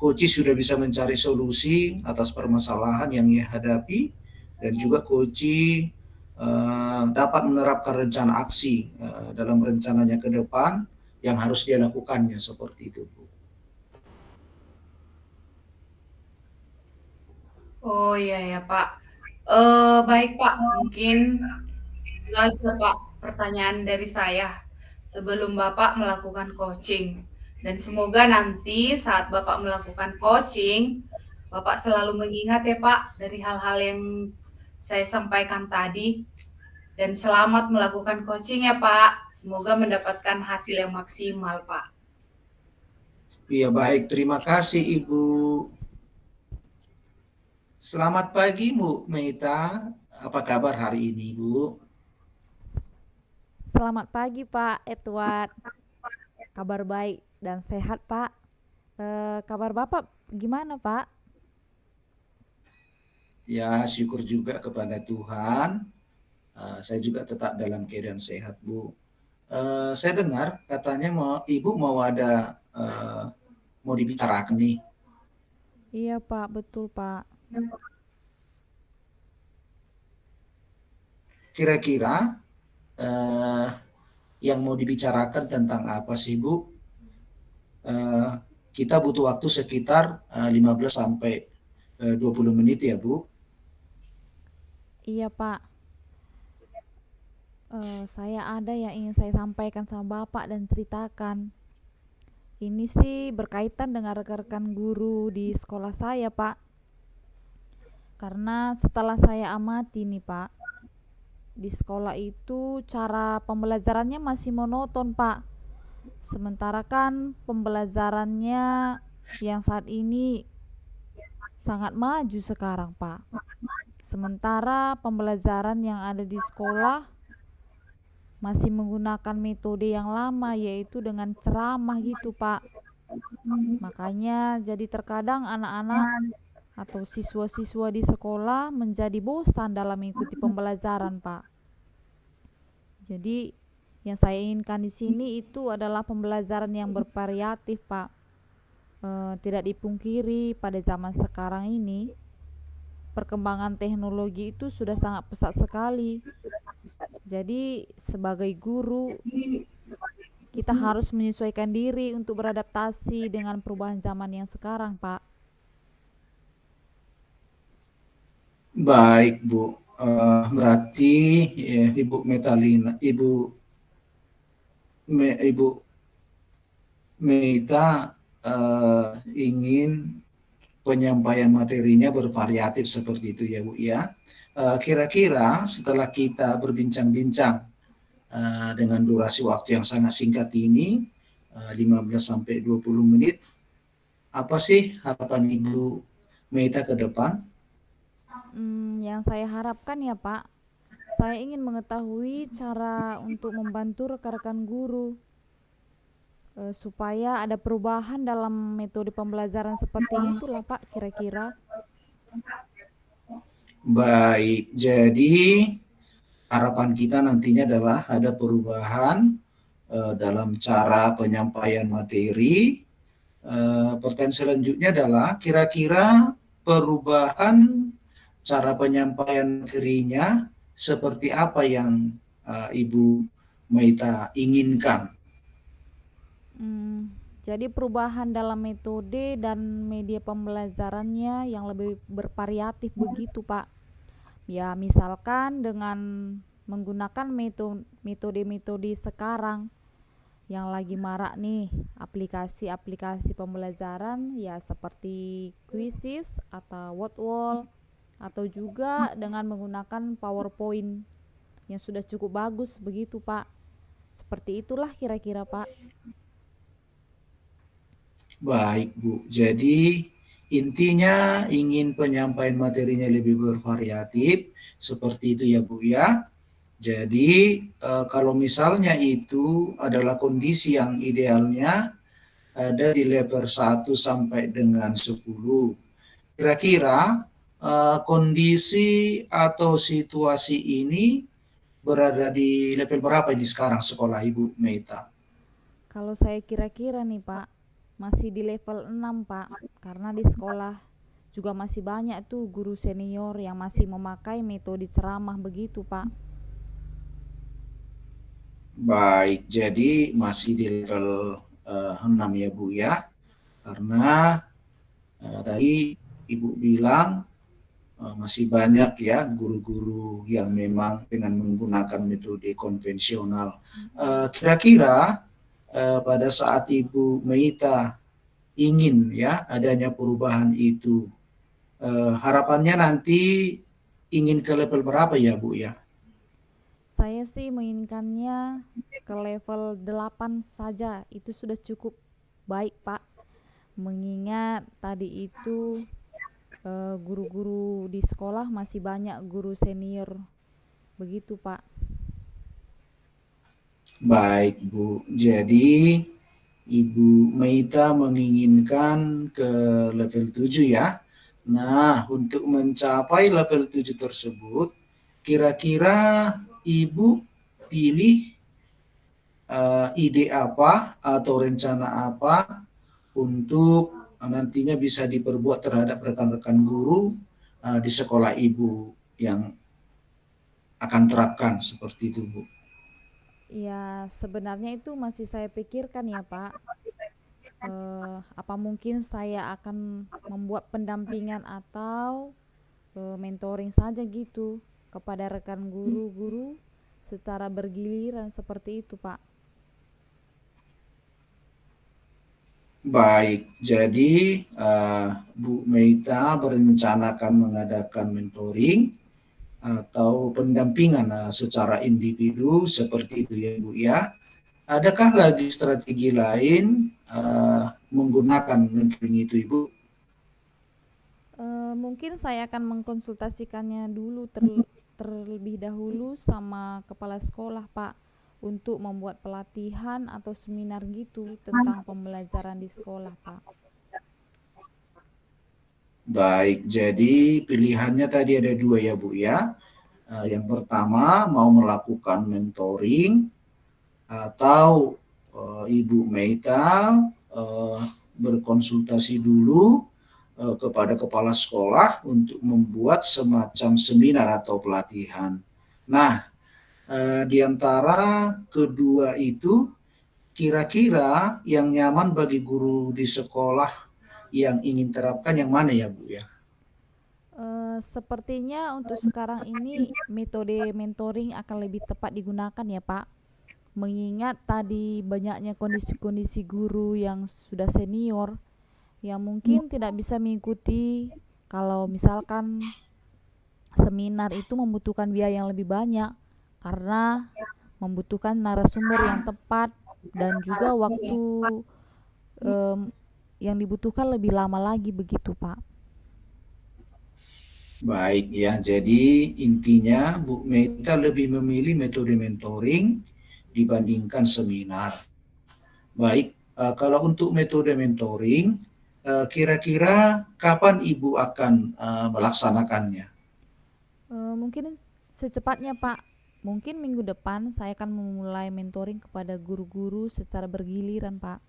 Speaker 1: coach sudah bisa mencari solusi atas permasalahan yang ia hadapi, dan juga coach dapat menerapkan rencana aksi dalam rencananya ke depan yang harus dia lakukannya, seperti itu Bu.
Speaker 3: Oh iya ya Pak. Baik Pak, mungkin itu aja Pak pertanyaan dari saya sebelum Bapak melakukan coaching. Dan semoga nanti saat Bapak melakukan coaching, Bapak selalu mengingat ya Pak dari hal-hal yang saya sampaikan tadi. Dan selamat melakukan coaching ya Pak. Semoga mendapatkan hasil yang maksimal Pak.
Speaker 1: Iya baik, terima kasih Ibu. Selamat pagi Bu Meita, apa kabar hari ini Bu?
Speaker 2: Selamat pagi Pak Edward. Kabar baik dan sehat Pak. Kabar Bapak gimana Pak?
Speaker 1: Ya syukur juga kepada Tuhan. Saya juga tetap dalam keadaan sehat, Bu. Saya dengar katanya Ibu mau ada mau dibicarakan nih.
Speaker 2: Iya Pak, betul Pak.
Speaker 1: Kira-kira eh, yang mau dibicarakan tentang apa sih, Bu? Eh, kita butuh waktu sekitar 15 sampai 20 menit ya, Bu.
Speaker 2: Iya Pak. Saya ada yang ingin saya sampaikan sama Bapak dan ceritakan. Ini sih berkaitan dengan rekan-rekan guru di sekolah saya, Pak. Karena setelah saya amati nih, Pak, di sekolah itu cara pembelajarannya masih monoton, Pak. Sementara kan pembelajarannya yang saat ini sangat maju sekarang, Pak. Sementara pembelajaran yang ada di sekolah masih menggunakan metode yang lama, yaitu dengan ceramah gitu, Pak. Makanya jadi terkadang anak-anak atau siswa-siswa di sekolah menjadi bosan dalam mengikuti pembelajaran, Pak. Jadi yang saya inginkan di sini itu adalah pembelajaran yang bervariatif, Pak. Tidak dipungkiri pada zaman sekarang ini perkembangan teknologi itu sudah sangat pesat sekali. Jadi sebagai guru kita harus menyesuaikan diri untuk beradaptasi dengan perubahan zaman yang sekarang, Pak.
Speaker 1: Baik, Bu. Berarti ya, Ibu Meita ingin penyampaian materinya bervariatif seperti itu ya, Bu ya. Kira-kira setelah kita berbincang-bincang dengan durasi waktu yang sangat singkat ini, 15 sampai 20 menit, apa sih harapan Ibu Meita ke depan?
Speaker 2: Yang saya harapkan ya Pak, saya ingin mengetahui cara untuk membantu rekan-rekan guru supaya ada perubahan dalam metode pembelajaran seperti itulah Pak kira-kira.
Speaker 1: Baik, jadi harapan kita nantinya adalah ada perubahan dalam cara penyampaian materi. Pertanyaan selanjutnya adalah kira-kira perubahan cara penyampaian materinya seperti apa yang Ibu Meita inginkan?
Speaker 2: Jadi perubahan dalam metode dan media pembelajarannya yang lebih bervariatif begitu Pak. Ya misalkan dengan menggunakan metode-metode sekarang yang lagi marak nih, aplikasi-aplikasi pembelajaran ya seperti Quizzes atau Wordwall, atau juga dengan menggunakan PowerPoint yang sudah cukup bagus begitu Pak. Seperti itulah kira-kira Pak.
Speaker 1: Baik, Bu. Jadi intinya ingin penyampaian materinya lebih bervariatif, seperti itu ya, Bu ya. Jadi kalau misalnya itu adalah kondisi yang idealnya ada di level 1 sampai dengan 10. Kira-kira kondisi atau situasi ini berada di level berapa ini sekarang sekolah Ibu Meita?
Speaker 2: Kalau saya kira-kira nih Pak, masih di level 6 Pak, karena di sekolah juga masih banyak tuh guru senior yang masih memakai metode ceramah begitu Pak.
Speaker 1: Baik, jadi masih di level 6 ya Bu ya. Karena tadi Ibu bilang masih banyak ya guru-guru yang memang dengan menggunakan metode konvensional. Kira-kira pada saat Ibu Meita ingin ya adanya perubahan itu, harapannya nanti ingin ke level berapa ya Bu ya?
Speaker 2: Saya sih menginginkannya ke level 8 saja, itu sudah cukup baik Pak. Mengingat tadi itu guru-guru di sekolah masih banyak guru senior begitu Pak.
Speaker 1: Baik Bu, jadi Ibu Meita menginginkan ke level 7 ya. Nah, untuk mencapai level 7 tersebut, kira-kira Ibu pilih ide apa atau rencana apa untuk nantinya bisa diperbuat terhadap rekan-rekan guru di sekolah Ibu yang akan terapkan seperti itu, Bu.
Speaker 2: Ya, sebenarnya itu masih saya pikirkan ya, Pak. Apa mungkin saya akan membuat pendampingan atau mentoring saja gitu kepada rekan guru-guru secara bergiliran seperti itu, Pak.
Speaker 1: Baik, jadi Bu Meita berencanakan mengadakan mentoring atau pendampingan secara individu seperti itu ya Bu ya. Adakah lagi strategi lain menggunakan mentoring itu Ibu?
Speaker 2: Mungkin saya akan mengkonsultasikannya dulu terlebih dahulu sama kepala sekolah, Pak, untuk membuat pelatihan atau seminar gitu tentang pembelajaran di sekolah, Pak.
Speaker 1: Baik, jadi pilihannya tadi ada dua ya Bu ya. Yang pertama mau melakukan mentoring atau Ibu Meita berkonsultasi dulu kepada kepala sekolah untuk membuat semacam seminar atau pelatihan. Nah, di antara kedua itu, kira-kira yang nyaman bagi guru di sekolah yang ingin terapkan yang mana ya Bu ya?
Speaker 2: Sepertinya untuk sekarang ini metode mentoring akan lebih tepat digunakan ya, Pak. Mengingat tadi banyaknya kondisi-kondisi guru yang sudah senior yang mungkin tidak bisa mengikuti kalau misalkan seminar itu membutuhkan biaya yang lebih banyak karena membutuhkan narasumber yang tepat dan juga waktu em, yang dibutuhkan lebih lama lagi begitu, Pak.
Speaker 1: Baik ya, jadi intinya Bu Meta lebih memilih metode mentoring dibandingkan seminar. Baik, kalau untuk metode mentoring, kira-kira kapan Ibu akan melaksanakannya?
Speaker 2: Mungkin secepatnya, Pak. Mungkin minggu depan saya akan memulai mentoring kepada guru-guru secara bergiliran, Pak.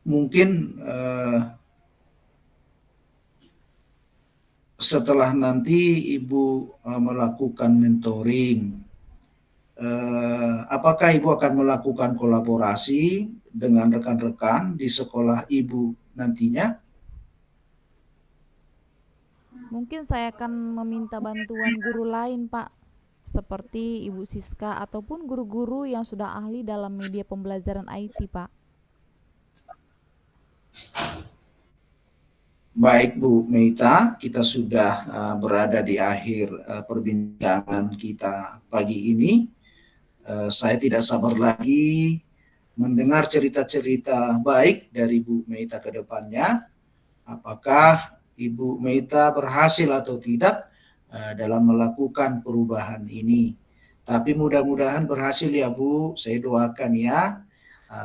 Speaker 1: Mungkin setelah nanti Ibu melakukan mentoring, apakah Ibu akan melakukan kolaborasi dengan rekan-rekan di sekolah Ibu nantinya?
Speaker 2: Mungkin saya akan meminta bantuan guru lain, Pak, seperti Ibu Siska ataupun guru-guru yang sudah ahli dalam media pembelajaran IT, Pak.
Speaker 1: Baik Bu Meita, kita sudah berada di akhir perbincangan kita pagi ini. Saya tidak sabar lagi mendengar cerita-cerita baik dari Bu Meita ke depannya. Apakah Ibu Meita berhasil atau tidak dalam melakukan perubahan ini. Tapi mudah-mudahan berhasil ya Bu, saya doakan ya.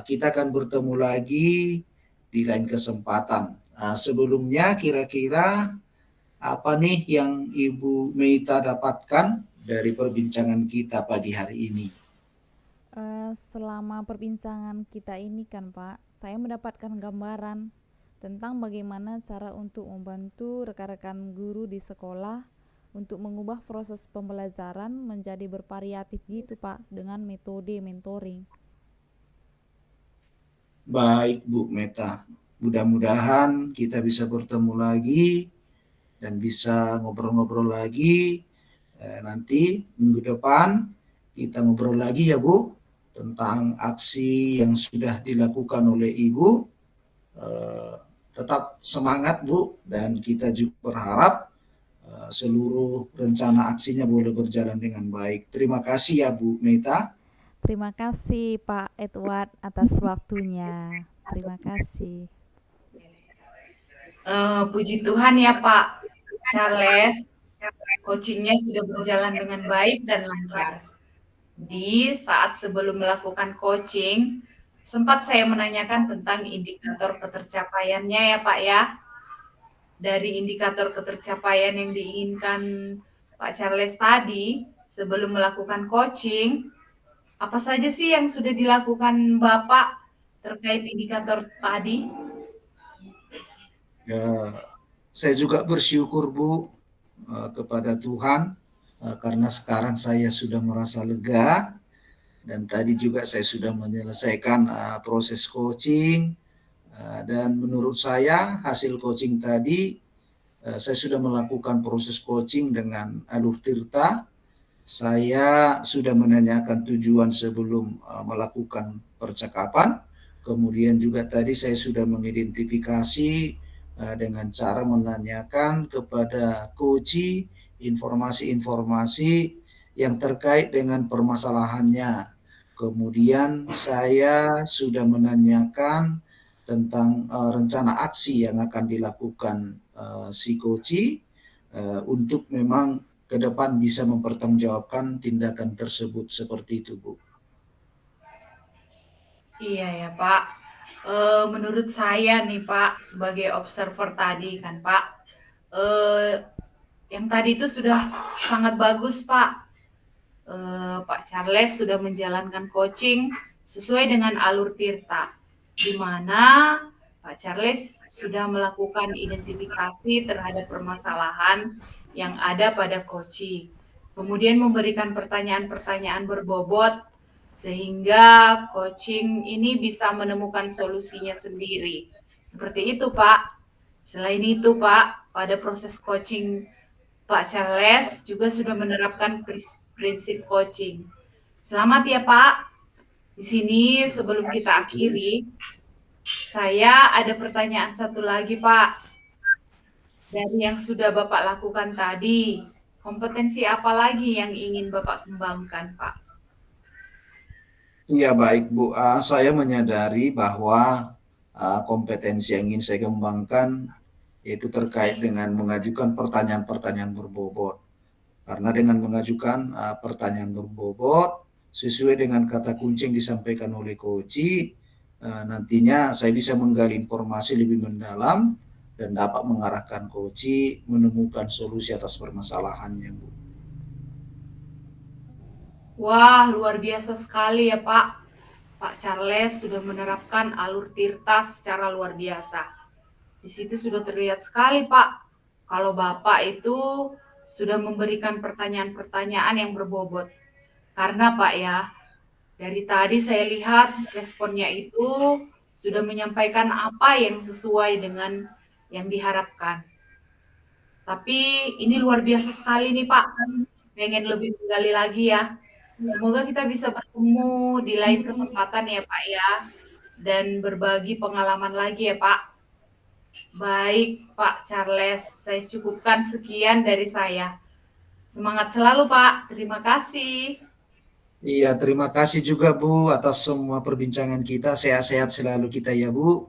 Speaker 1: Kita akan bertemu lagi di lain kesempatan. Sebelumnya kira-kira apa nih yang Ibu Meita dapatkan dari perbincangan kita pagi hari ini?
Speaker 2: Selama perbincangan kita ini kan, Pak, saya mendapatkan gambaran tentang bagaimana cara untuk membantu rekan-rekan guru di sekolah untuk mengubah proses pembelajaran menjadi bervariatif gitu, Pak, dengan metode mentoring.
Speaker 1: Baik Bu Meta, mudah-mudahan kita bisa bertemu lagi dan bisa ngobrol-ngobrol lagi nanti minggu depan kita ngobrol lagi ya Bu tentang aksi yang sudah dilakukan oleh Ibu. Tetap semangat Bu dan kita juga berharap seluruh rencana aksinya boleh berjalan dengan baik. Terima kasih ya Bu Meta.
Speaker 2: Terima kasih Pak Edward atas waktunya. Terima kasih.
Speaker 3: Puji Tuhan ya Pak Charles, coachingnya sudah berjalan dengan baik dan lancar. Di saat sebelum melakukan coaching, sempat saya menanyakan tentang indikator ketercapaiannya ya Pak ya. dari indikator ketercapaian yang diinginkan Pak Charles tadi sebelum melakukan coaching, apa saja sih yang sudah dilakukan Bapak terkait indikator tadi?
Speaker 1: Ya, saya juga bersyukur Bu kepada Tuhan karena sekarang saya sudah merasa lega dan tadi juga saya sudah menyelesaikan proses coaching dan menurut saya hasil coaching tadi saya sudah melakukan proses coaching dengan Alur Tirta. Saya sudah menanyakan tujuan sebelum melakukan percakapan. Kemudian juga tadi saya sudah mengidentifikasi dengan cara menanyakan kepada coach informasi-informasi yang terkait dengan permasalahannya. Kemudian saya sudah menanyakan tentang rencana aksi yang akan dilakukan si coach untuk memang ke depan bisa mempertanggungjawabkan tindakan tersebut seperti itu, Bu.
Speaker 3: Iya ya Pak. Menurut saya nih Pak, sebagai observer tadi kan Pak, eh, yang tadi itu sudah sangat bagus Pak. Pak Charles sudah menjalankan coaching sesuai dengan alur Tirta, di mana Pak Charles sudah melakukan identifikasi terhadap permasalahan yang ada pada coaching. Kemudian memberikan pertanyaan-pertanyaan berbobot sehingga coaching ini bisa menemukan solusinya sendiri. Seperti itu, Pak. Selain itu, Pak, pada proses coaching Pak Charles juga sudah menerapkan prinsip coaching. Selamat ya, Pak. Di sini sebelum kita akhiri, saya ada pertanyaan satu lagi, Pak. Dari yang sudah Bapak lakukan tadi, kompetensi apa lagi yang ingin Bapak kembangkan, Pak?
Speaker 1: Iya baik Bu, saya menyadari bahwa kompetensi yang ingin saya kembangkan yaitu terkait dengan mengajukan pertanyaan-pertanyaan berbobot. Karena dengan mengajukan pertanyaan berbobot sesuai dengan kata kunci yang disampaikan oleh Koci, nantinya saya bisa menggali informasi lebih mendalam dan dapat mengarahkan Koci menemukan solusi atas permasalahannya, Bu.
Speaker 3: Wah, luar biasa sekali ya, Pak. Pak Charles sudah menerapkan alur Tirta secara luar biasa. Di situ sudah terlihat sekali, Pak, kalau Bapak itu sudah memberikan pertanyaan-pertanyaan yang berbobot. Karena, Pak ya, dari tadi saya lihat responnya itu sudah menyampaikan apa yang sesuai dengan yang diharapkan. Tapi ini luar biasa sekali nih, Pak. Pengen lebih menggali lagi ya. Semoga kita bisa bertemu di lain kesempatan ya, Pak ya. Dan berbagi pengalaman lagi ya, Pak. Baik, Pak Charles. Saya cukupkan sekian dari saya. Semangat selalu, Pak. Terima kasih.
Speaker 1: Iya, terima kasih juga Bu atas semua perbincangan kita. Sehat-sehat selalu kita ya Bu.